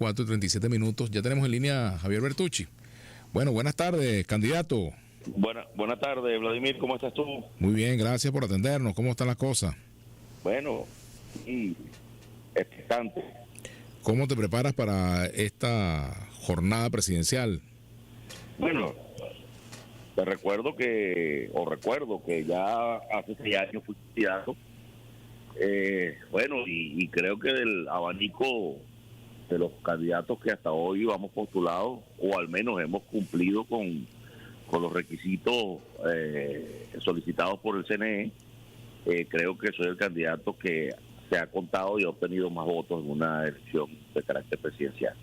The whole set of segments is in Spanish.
4:37. Ya tenemos en línea a Javier Bertucci. Bueno, buenas tardes, candidato. Buenas tardes, Vladimir, ¿cómo estás tú? Muy bien, gracias por atendernos. ¿Cómo están las cosas? Bueno, y expectante. ¿Cómo te preparas para esta jornada presidencial? Bueno, recuerdo que ya hace 6 años fui candidato. Y creo que del abanico de los candidatos que hasta hoy vamos postulados, o al menos hemos cumplido con los requisitos solicitados por el CNE, creo que soy el candidato que se ha contado y ha obtenido más votos en una elección de carácter presidencial.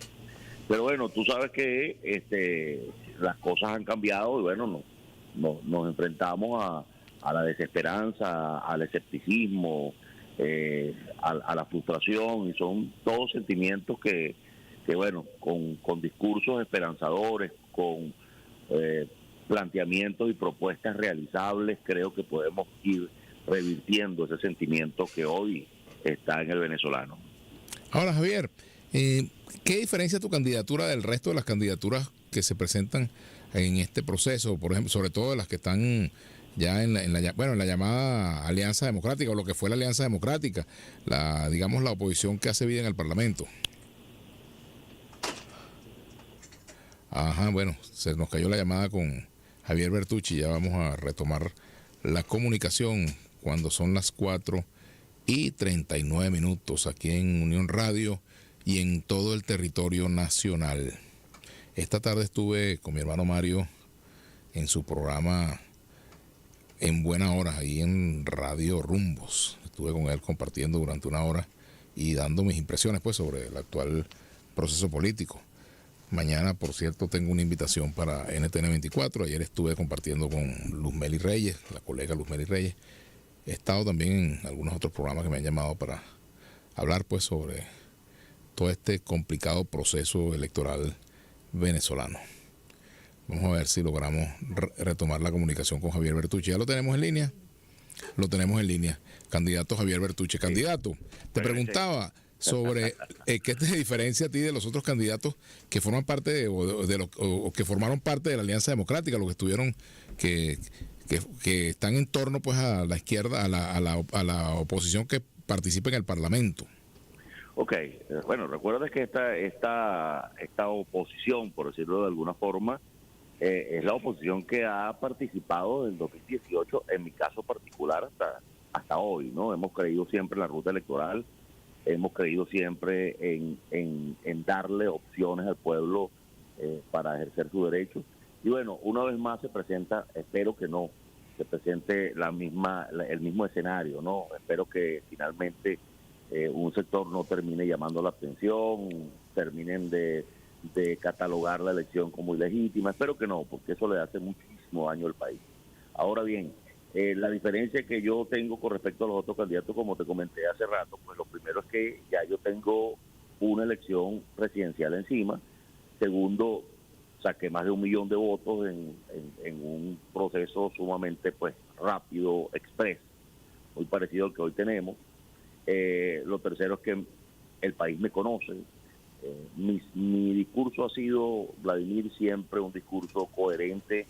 Pero bueno, tú sabes que las cosas han cambiado y bueno, nos enfrentamos a la desesperanza, al escepticismo, a la frustración, y son todos sentimientos que bueno, con discursos esperanzadores, con planteamientos y propuestas realizables, creo que podemos ir revirtiendo ese sentimiento que hoy está en el venezolano. Ahora, Javier, ¿qué diferencia tu candidatura del resto de las candidaturas que se presentan en este proceso? Por ejemplo, sobre todo de las que están ya en la llamada Alianza Democrática, o lo que fue la Alianza Democrática, la oposición que hace vida en el Parlamento. Ajá, bueno, se nos cayó la llamada con Javier Bertucci. Ya vamos a retomar la comunicación cuando son las 4:39 aquí en Unión Radio y en todo el territorio nacional. Esta tarde estuve con mi hermano Mario en su programa En Buena Hora, ahí en Radio Rumbos. Estuve con él compartiendo durante una hora y dando mis impresiones pues sobre el actual proceso político. Mañana, por cierto, tengo una invitación para NTN 24. Ayer estuve compartiendo con Luzmeli Reyes, la colega Luzmeli Reyes. He estado también en algunos otros programas que me han llamado para hablar pues sobre todo este complicado proceso electoral venezolano. Vamos a ver si logramos retomar la comunicación con Javier Bertucci. ¿Ya lo tenemos en línea? Lo tenemos en línea. Candidato Javier Bertucci. Candidato, te preguntaba sobre qué te diferencia a ti de los otros candidatos que forman parte o que formaron parte de la Alianza Democrática, los que estuvieron, que están en torno pues a la izquierda, a la oposición que participa en el Parlamento. Ok, bueno, recuerda que esta oposición, por decirlo de alguna forma, es la oposición que ha participado en 2018, en mi caso particular, hasta hoy, ¿no? Hemos creído siempre en la ruta electoral, hemos creído siempre en darle opciones al pueblo para ejercer su derecho. Y bueno, una vez más se presenta, espero que no, se presente el mismo escenario, ¿no? Espero que finalmente un sector no termine llamando la atención, terminen de catalogar la elección como ilegítima. Espero que no, porque eso le hace muchísimo daño al país. Ahora bien, la diferencia que yo tengo con respecto a los otros candidatos, como te comenté hace rato, pues lo primero es que ya yo tengo una elección presidencial encima. Segundo, saqué más de 1 millón de votos en un proceso sumamente pues rápido, express, muy parecido al que hoy tenemos. Lo tercero es que el país me conoce. Mi discurso ha sido, Vladimir, siempre un discurso coherente,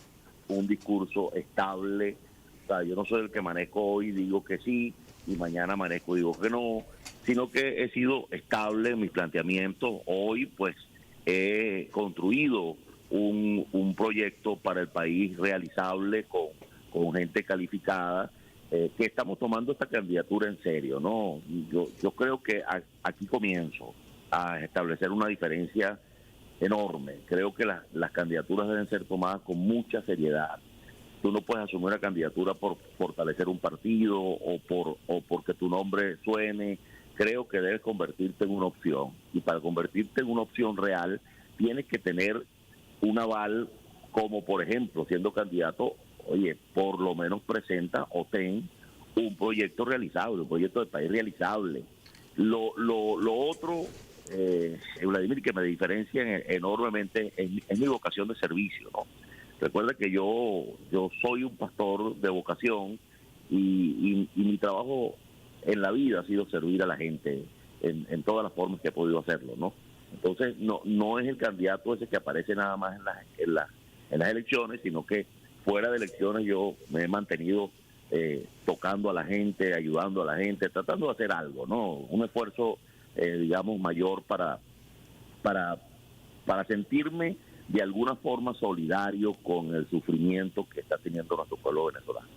un discurso estable. O sea, yo no soy el que amanezco hoy y digo que sí, y mañana amanezco y digo que no, sino que he sido estable en mis planteamientos. Hoy, pues, he construido un proyecto para el país realizable con gente calificada, que estamos tomando esta candidatura en serio, ¿no? Yo creo que aquí comienzo a establecer una diferencia enorme. Creo que las candidaturas deben ser tomadas con mucha seriedad. Tú no puedes asumir una candidatura por fortalecer un partido o porque tu nombre suene. Creo que debes convertirte en una opción. Y para convertirte en una opción real, tienes que tener un aval, como por ejemplo, siendo candidato, oye, por lo menos presenta o ten un proyecto realizable, un proyecto de país realizable. Lo otro, Vladimir, que me diferencia enormemente es mi vocación de servicio, ¿no? Recuerda que yo soy un pastor de vocación y mi trabajo en la vida ha sido servir a la gente en todas las formas que he podido hacerlo, ¿no? Entonces, no es el candidato ese que aparece nada más en las elecciones, sino que fuera de elecciones yo me he mantenido tocando a la gente, ayudando a la gente, tratando de hacer algo, ¿no? Un esfuerzo, digamos, mayor para sentirme de alguna forma solidario con el sufrimiento que está teniendo nuestro pueblo venezolano.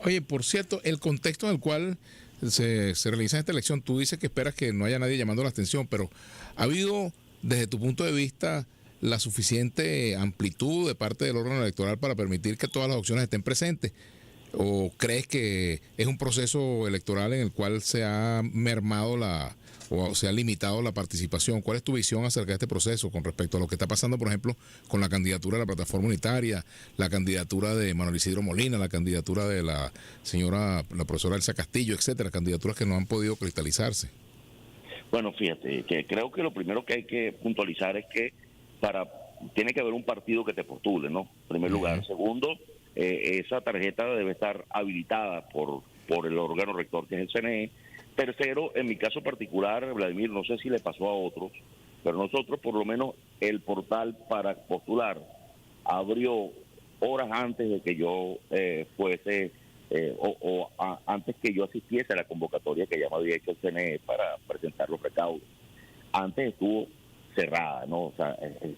Oye, por cierto, el contexto en el cual se realiza esta elección, tú dices que esperas que no haya nadie llamando la atención, pero ¿ha habido, desde tu punto de vista, la suficiente amplitud de parte del órgano electoral para permitir que todas las opciones estén presentes? ¿O crees que es un proceso electoral en el cual se ha mermado o se ha limitado la participación? ¿Cuál es tu visión acerca de este proceso con respecto a lo que está pasando, por ejemplo, con la candidatura de la Plataforma Unitaria, la candidatura de Manuel Isidro Molina, la candidatura de la profesora Elsa Castillo, etcétera, candidaturas que no han podido cristalizarse? Bueno, fíjate, que creo que lo primero que hay que puntualizar es que tiene que haber un partido que te postule, ¿no? En primer lugar. Segundo, esa tarjeta debe estar habilitada por el órgano rector, que es el CNE. Tercero, en mi caso particular, Vladimir, no sé si le pasó a otros, pero nosotros por lo menos el portal para postular abrió horas antes de que yo fuese antes que yo asistiese a la convocatoria que ya me había hecho el CNE para presentar los recaudos. Antes estuvo cerrada, ¿no? O sea,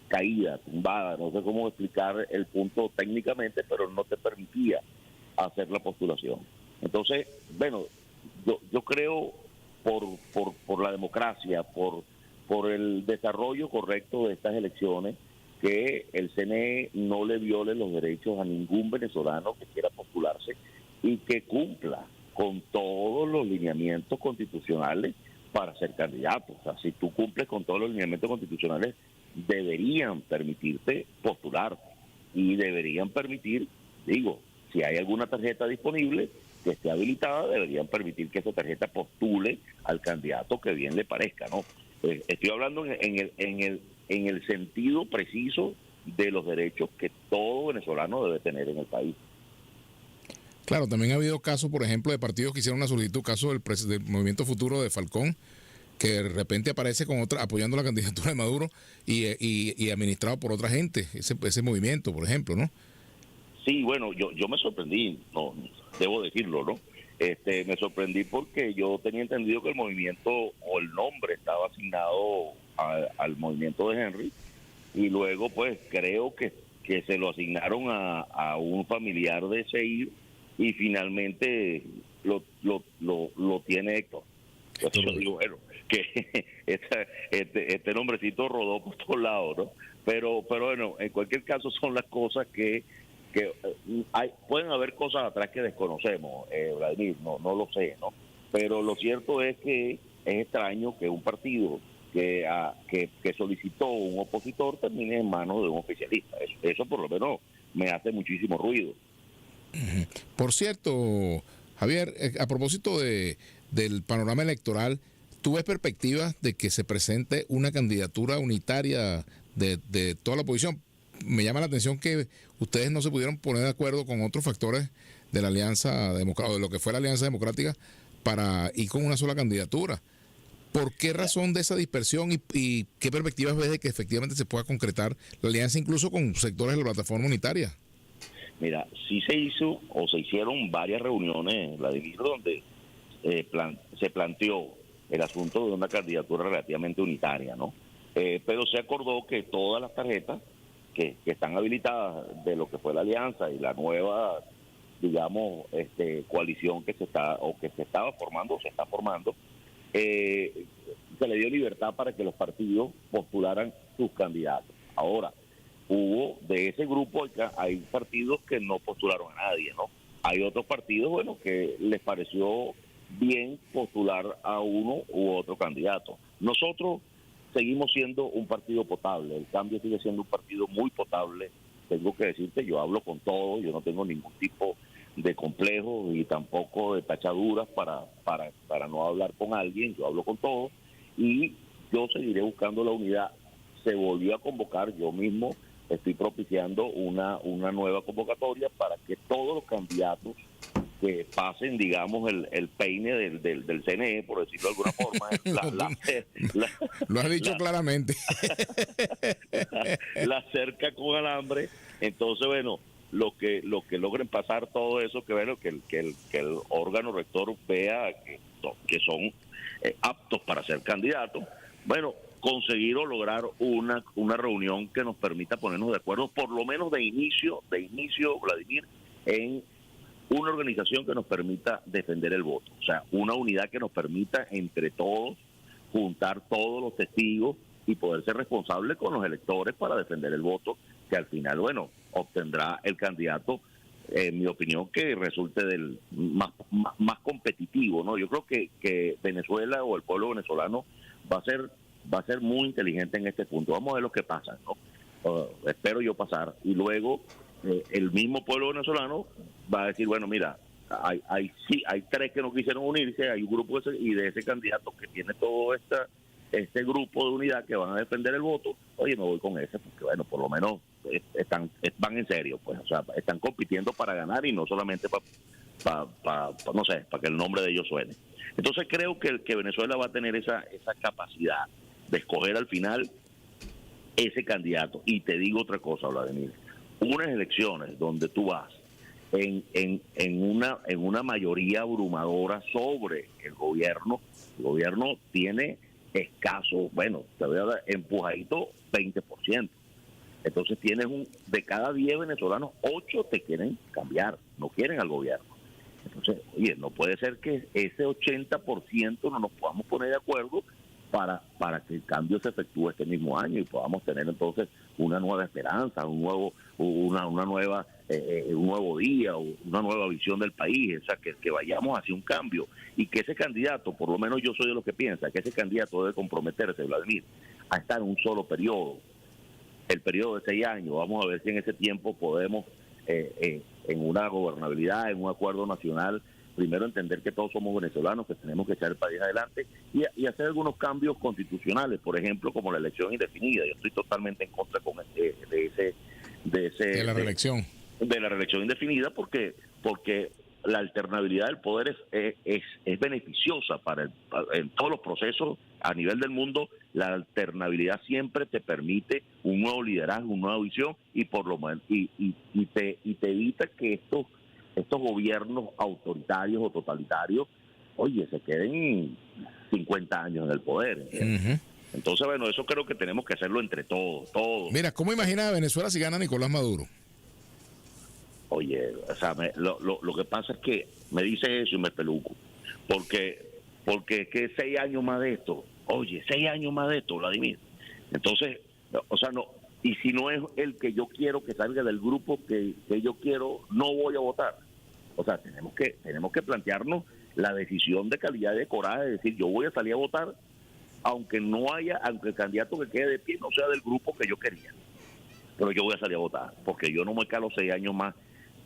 caída, tumbada, no sé cómo explicar el punto técnicamente, pero no te permitía hacer la postulación. Entonces, bueno, yo creo por la democracia, por el desarrollo correcto de estas elecciones, que el CNE no le viole los derechos a ningún venezolano que quiera postularse y que cumpla con todos los lineamientos constitucionales para ser candidato. O sea, si tú cumples con todos los lineamientos constitucionales, deberían permitirte postularte y deberían permitir, digo, si hay alguna tarjeta disponible que esté habilitada, deberían permitir que esa tarjeta postule al candidato que bien le parezca, ¿no? Estoy hablando en el sentido preciso de los derechos que todo venezolano debe tener en el país. Claro, también ha habido casos, por ejemplo, de partidos que hicieron una solicitud, caso del Movimiento Futuro de Falcón, que de repente aparece con apoyando la candidatura de Maduro y administrado por otra gente, ese movimiento, por ejemplo, ¿no? Sí, bueno, yo me sorprendí, no debo decirlo, ¿no? Me sorprendí porque yo tenía entendido que el movimiento o el nombre estaba asignado al movimiento de Henry, y luego pues creo que se lo asignaron a un familiar de Seir, y finalmente lo tiene Héctor. Entonces yo digo, bueno, que este nombrecito rodó por todos lados, ¿no? Pero bueno, en cualquier caso son las cosas que pueden haber cosas atrás que desconocemos, Vladimir, no lo sé, ¿no? Pero lo cierto es que es extraño que un partido que solicitó un opositor termine en manos de un oficialista. Eso por lo menos me hace muchísimo ruido. Por cierto, Javier, a propósito del panorama electoral, ¿tú ves perspectivas de que se presente una candidatura unitaria de toda la oposición? Me llama la atención que ustedes no se pudieron poner de acuerdo con otros factores de la Alianza Democrática, de lo que fue la Alianza Democrática, para ir con una sola candidatura. ¿Por qué razón de esa dispersión y qué perspectivas ves de que efectivamente se pueda concretar la alianza incluso con sectores de la plataforma unitaria? Mira, sí se hicieron varias reuniones, Vladimir, donde se planteó el asunto de una candidatura relativamente unitaria, ¿no? Pero se acordó que todas las tarjetas que están habilitadas de lo que fue la alianza y la nueva, digamos, coalición que se estaba formando o se está formando, se le dio libertad para que los partidos postularan sus candidatos. Ahora, de ese grupo hay partidos que no postularon a nadie, ¿no? Hay otros partidos, bueno, que les pareció bien postular a uno u otro candidato. Nosotros seguimos siendo un partido potable, el Cambio sigue siendo un partido muy potable. Tengo que decirte, yo hablo con todos, yo no tengo ningún tipo de complejo y tampoco de tachaduras para no hablar con alguien. Yo hablo con todos y yo seguiré buscando la unidad. Se volvió a convocar, yo mismo estoy propiciando una nueva convocatoria para que todos los candidatos que pasen, digamos, el peine del CNE, por decirlo de alguna forma. Lo has dicho claramente. La cerca con alambre. Entonces, bueno, lo que logren pasar todo eso, que bueno, que el órgano rector vea que son aptos para ser candidatos. Bueno, conseguir o lograr una reunión que nos permita ponernos de acuerdo, por lo menos de inicio, Vladimir, en una organización que nos permita defender el voto. O sea, una unidad que nos permita entre todos juntar todos los testigos y poder ser responsables con los electores para defender el voto, que al final, bueno, obtendrá el candidato, en mi opinión, que resulte del más competitivo, ¿no? Yo creo que Venezuela o el pueblo venezolano va a ser muy inteligente en este punto. Vamos a ver lo que pasa, ¿no? Espero yo pasar. Y luego el mismo pueblo venezolano va a decir, bueno, mira, hay 3 que no quisieron unirse, hay un grupo y de ese candidato que tiene todo este grupo de unidad que van a defender el voto, oye, me voy con ese, porque bueno, por lo menos van en serio, pues, o sea, están compitiendo para ganar y no solamente no sé, para que el nombre de ellos suene. Entonces creo que Venezuela va a tener esa capacidad de escoger al final ese candidato. Y te digo otra cosa, Vladimir, unas elecciones donde tú vas en una mayoría abrumadora sobre el gobierno tiene escaso, bueno, te voy a dar empujadito 20%. Entonces tienes de cada 10 venezolanos, 8 te quieren cambiar, no quieren al gobierno. Entonces, oye, no puede ser que ese 80% no nos podamos poner de acuerdo para que el cambio se efectúe este mismo año y podamos tener entonces una nueva esperanza, un nuevo día, una nueva visión del país, o sea, que vayamos hacia un cambio y que ese candidato, por lo menos yo soy de los que piensa que ese candidato debe comprometerse, Vladimir, a estar en un solo periodo, el periodo de 6 años. Vamos a ver si en ese tiempo podemos, en una gobernabilidad, en un acuerdo nacional, primero entender que todos somos venezolanos, que tenemos que echar el país adelante y hacer algunos cambios constitucionales, por ejemplo, como la elección indefinida. Yo estoy totalmente en contra de la reelección. De la reelección indefinida porque la alternabilidad del poder es beneficiosa en todos los procesos a nivel del mundo. La alternabilidad siempre te permite un nuevo liderazgo, una nueva visión y por lo menos y te evita que estos gobiernos autoritarios o totalitarios, oye, se queden 50 años en el poder. Uh-huh. Entonces, bueno, eso creo que tenemos que hacerlo entre todos. Mira, ¿cómo imaginas a Venezuela si gana Nicolás Maduro? Oye, o sea, lo que pasa es que me dice eso y me peluco. Porque que 6 años más de esto, oye, 6 años más de esto, Vladimir. Entonces, o sea, no, y si no es el que yo quiero que salga del grupo que yo quiero, no voy a votar. O sea, tenemos que plantearnos la decisión de calidad y de coraje, de decir, yo voy a salir a votar, aunque el candidato que quede de pie no sea del grupo que yo quería. Pero yo voy a salir a votar, porque yo no me calo 6 años más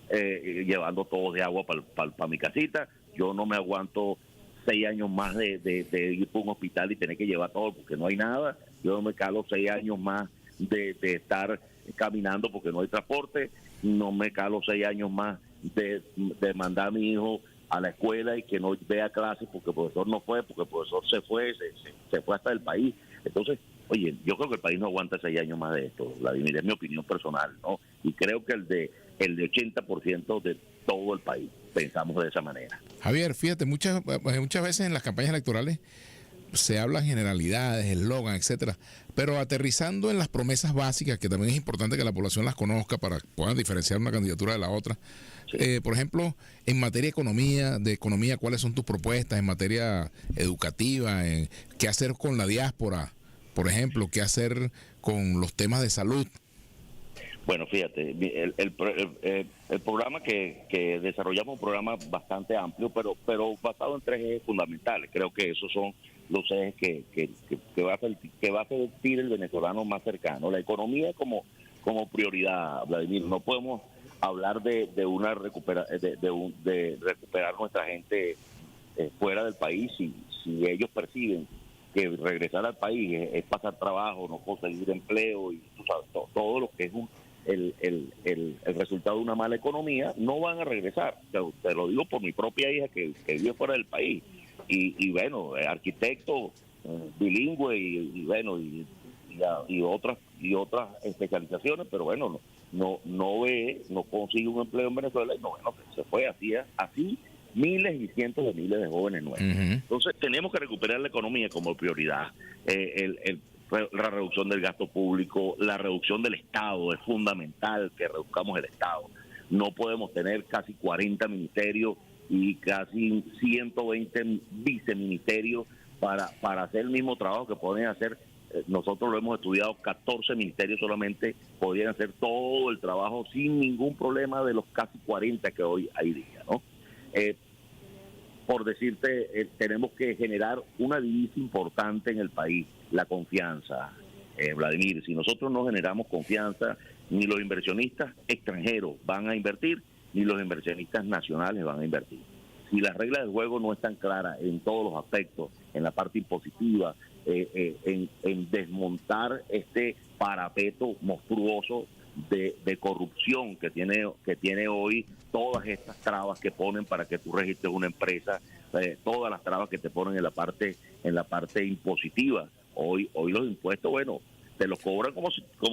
llevando todos de agua para mi casita. Yo no me aguanto 6 años más de ir por un hospital y tener que llevar todo porque no hay nada. Yo no me calo 6 años más de estar caminando porque no hay transporte. No me calo 6 años más de mandar a mi hijo a la escuela y que no vea clases porque el profesor no fue, porque el profesor se fue hasta el país. Entonces, oye, yo creo que el país no aguanta 6 años más de esto, Vladimir, es mi opinión personal, ¿no? Y creo que el de 80% de todo el país pensamos de esa manera. Javier, fíjate, muchas veces en las campañas electorales se hablan generalidades, eslogan, etcétera, pero aterrizando en las promesas básicas, que también es importante que la población las conozca para que puedan diferenciar una candidatura de la otra. Sí. Por ejemplo, en materia de economía, ¿cuáles son tus propuestas? En materia educativa, ¿qué hacer con la diáspora? Por ejemplo, ¿qué hacer con los temas de salud? Bueno, fíjate, el programa que desarrollamos es un programa bastante amplio, pero basado en 3 ejes fundamentales. Creo que esos son los ejes que va a sentir el venezolano más cercano. La economía como prioridad, Vladimir. No podemos hablar de recuperar nuestra gente fuera del país si ellos perciben que regresar al país es pasar trabajo, no conseguir empleo y tú sabes, todo lo que es el resultado de una mala economía, no van a regresar. Te lo digo por mi propia hija que vive fuera del país. Y bueno, arquitecto bilingüe y otras especializaciones, pero bueno, no consigue un empleo en Venezuela y se fue así miles y cientos de miles de jóvenes nuevos. Entonces tenemos que recuperar la economía como prioridad. La reducción del gasto público, la reducción del Estado, es fundamental que reduzcamos el Estado. No podemos tener casi 40 ministerios y casi 120 viceministerios para hacer el mismo trabajo que pueden hacer. Nosotros lo hemos estudiado, 14 ministerios solamente podrían hacer todo el trabajo sin ningún problema de los casi 40 que hoy hay día, ¿no? Por decirte, tenemos que generar una divisa importante en el país, la confianza. Vladimir, si nosotros no generamos confianza, ni los inversionistas extranjeros van a invertir, ni los inversionistas nacionales van a invertir. Si las reglas del juego no están claras en todos los aspectos, en la parte impositiva, en desmontar este parapeto monstruoso de corrupción que tiene hoy, todas estas trabas que ponen para que tú registres una empresa, todas las trabas que te ponen en la parte impositiva. Hoy los impuestos, bueno, te los cobran como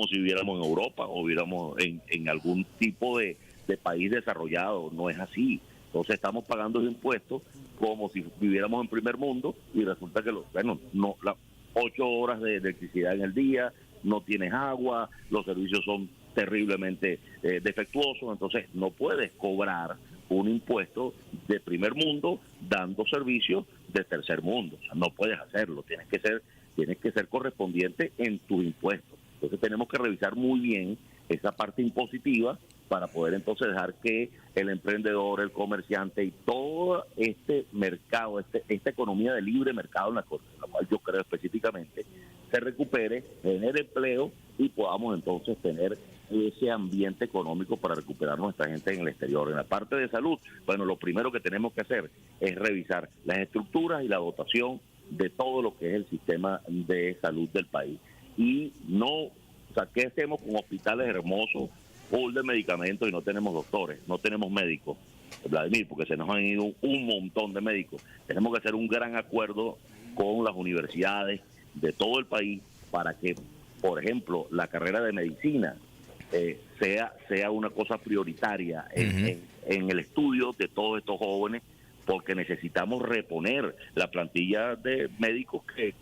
si viviéramos en Europa o viviéramos en algún tipo de país desarrollado. No es así. Entonces estamos pagando los impuestos como si viviéramos en primer mundo y resulta que 8 horas de electricidad en el día, no tienes agua, los servicios son terriblemente defectuosos, entonces no puedes cobrar un impuesto de primer mundo dando servicios de tercer mundo. O sea, no puedes hacerlo, tienes que ser correspondiente en tus impuestos. Entonces tenemos que revisar muy bien esa parte impositiva para poder entonces dejar que el emprendedor, el comerciante y todo este mercado, esta economía de libre mercado en la cual yo creo específicamente, se recupere, genere empleo y podamos entonces tener ese ambiente económico para recuperar nuestra gente en el exterior. En la parte de salud, bueno, lo primero que tenemos que hacer es revisar las estructuras y la dotación de todo lo que es el sistema de salud del país. Y ¿qué hacemos con hospitales hermosos, full de medicamentos y no tenemos doctores, no tenemos médicos, Vladimir, porque se nos han ido un montón de médicos? Tenemos que hacer un gran acuerdo con las universidades de todo el país para que, por ejemplo, la carrera de medicina sea una cosa prioritaria en el estudio de todos estos jóvenes, porque necesitamos reponer la plantilla de médicos que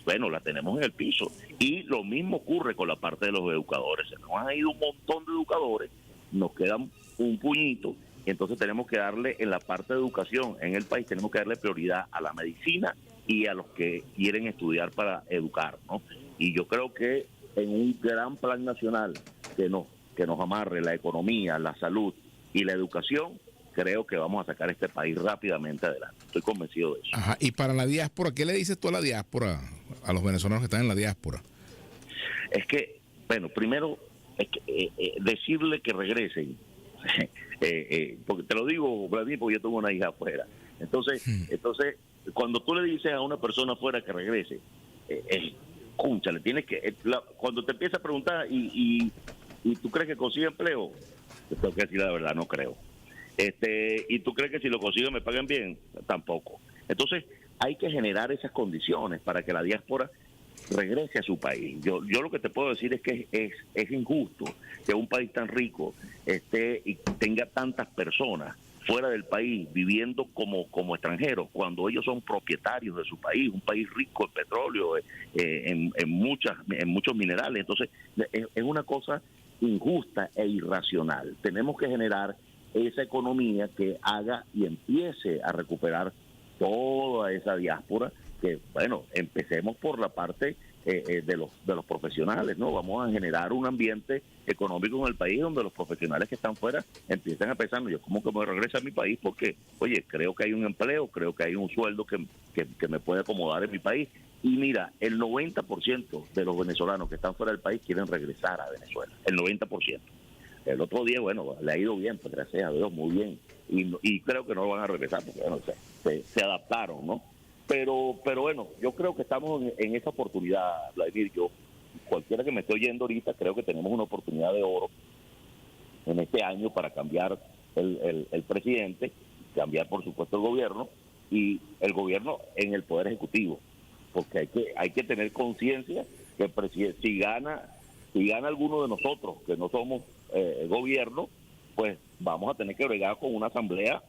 bueno, la tenemos en el piso. Y lo mismo ocurre con la parte de los educadores. Se nos han ido un montón de educadores, nos quedan un puñito, y entonces tenemos que darle, en la parte de educación en el país, tenemos que darle prioridad a la medicina y a los que quieren estudiar para educar, ¿no? Y yo creo que en un gran plan nacional que nos amarre la economía, la salud y la educación, creo que vamos a sacar este país rápidamente adelante. Estoy convencido de eso. Ajá. Y para la diáspora, ¿qué le dices tú a la diáspora, a los venezolanos que están en la diáspora? Es que, bueno, primero, decirle que regresen. Porque te lo digo, Vladimir, porque yo tengo una hija afuera. Entonces, cuando tú le dices a una persona afuera que regrese, cúnchale, tienes que, cuando te empieza a preguntar y tú crees que consigue empleo, te tengo que decir la verdad, no creo. ¿Y tú crees que si lo consigo me paguen bien? Tampoco. Entonces hay que generar esas condiciones para que la diáspora regrese a su país. Yo lo que te puedo decir es que es injusto que un país tan rico esté y tenga tantas personas fuera del país viviendo como extranjeros cuando ellos son propietarios de su país, un país rico en petróleo, en muchos minerales. Entonces es una cosa injusta e irracional. Tenemos que generar esa economía que haga y empiece a recuperar toda esa diáspora, que bueno, empecemos por la parte de los profesionales, ¿no? Vamos a generar un ambiente económico en el país donde los profesionales que están fuera empiecen a pensar, yo como que me regreso a mi país porque, oye, creo que hay un empleo, creo que hay un sueldo que me puede acomodar en mi país. Y mira, el 90% de los venezolanos que están fuera del país quieren regresar a Venezuela, el 90%. El otro día, bueno, le ha ido bien, pues gracias a Dios, muy bien. Y creo que no van a regresar porque, bueno, se adaptaron, ¿no? Pero bueno, yo creo que estamos en esa oportunidad, Vladimir. Cualquiera que me esté oyendo ahorita, creo que tenemos una oportunidad de oro en este año para cambiar el presidente, cambiar por supuesto el gobierno, y el gobierno en el Poder Ejecutivo, porque hay que tener conciencia que el presidente, si gana alguno de nosotros que no somos gobierno, pues vamos a tener que bregar con una asamblea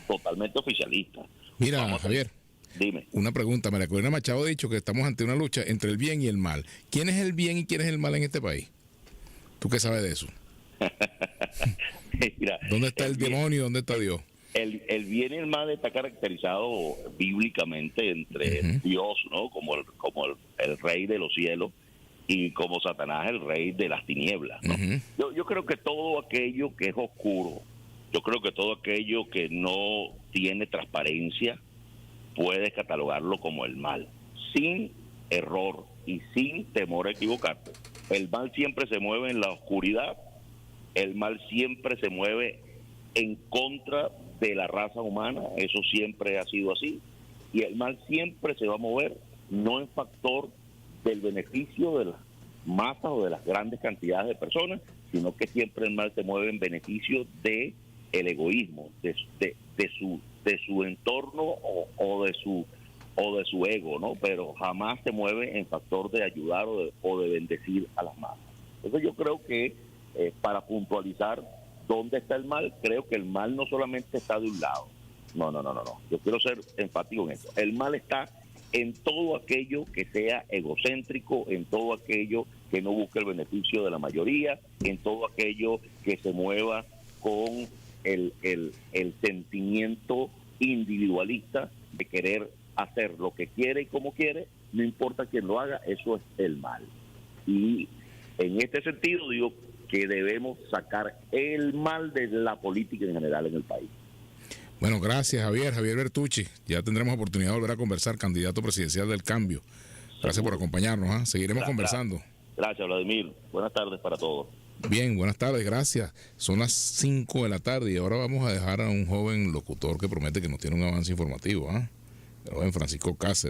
totalmente oficialista. Mira, Javier, dime. Una pregunta. María Corina Machado ha dicho que estamos ante una lucha entre el bien y el mal. ¿Quién es el bien y quién es el mal en este país? ¿Tú qué sabes de eso? Mira, ¿dónde está el demonio? ¿Dónde está Dios? El bien y el mal está caracterizado bíblicamente entre Dios, ¿no? como el rey de los cielos, y como Satanás, el rey de las tinieblas, ¿no? Yo creo que todo aquello que es oscuro, yo creo que todo aquello que no tiene transparencia, puedes catalogarlo como el mal, sin error y sin temor a equivocarte. El mal siempre se mueve en la oscuridad, el mal siempre se mueve en contra de la raza humana, eso siempre ha sido así, y el mal siempre se va a mover no en factor del beneficio de las masas o de las grandes cantidades de personas, sino que siempre el mal se mueve en beneficio de el egoísmo, de su entorno o de su ego, ¿no? Pero jamás se mueve en factor de ayudar o de bendecir a las masas. Entonces yo creo que para puntualizar dónde está el mal, creo que el mal no solamente está de un lado. No. Yo quiero ser enfático en esto. El mal está en todo aquello que sea egocéntrico, en todo aquello que no busque el beneficio de la mayoría, en todo aquello que se mueva con el sentimiento individualista de querer hacer lo que quiere y como quiere, no importa quién lo haga, eso es el mal. Y en este sentido digo que debemos sacar el mal de la política en general en el país. Bueno, gracias Javier Bertucci. Ya tendremos oportunidad de volver a conversar, candidato presidencial del Cambio. Gracias por acompañarnos, ¿eh? Seguiremos conversando. Gracias, Vladimir. Buenas tardes para todos. Bien, buenas tardes, gracias. Son las 5 de la tarde y ahora vamos a dejar a un joven locutor que promete que nos tiene un avance informativo, el joven Francisco Cáceres.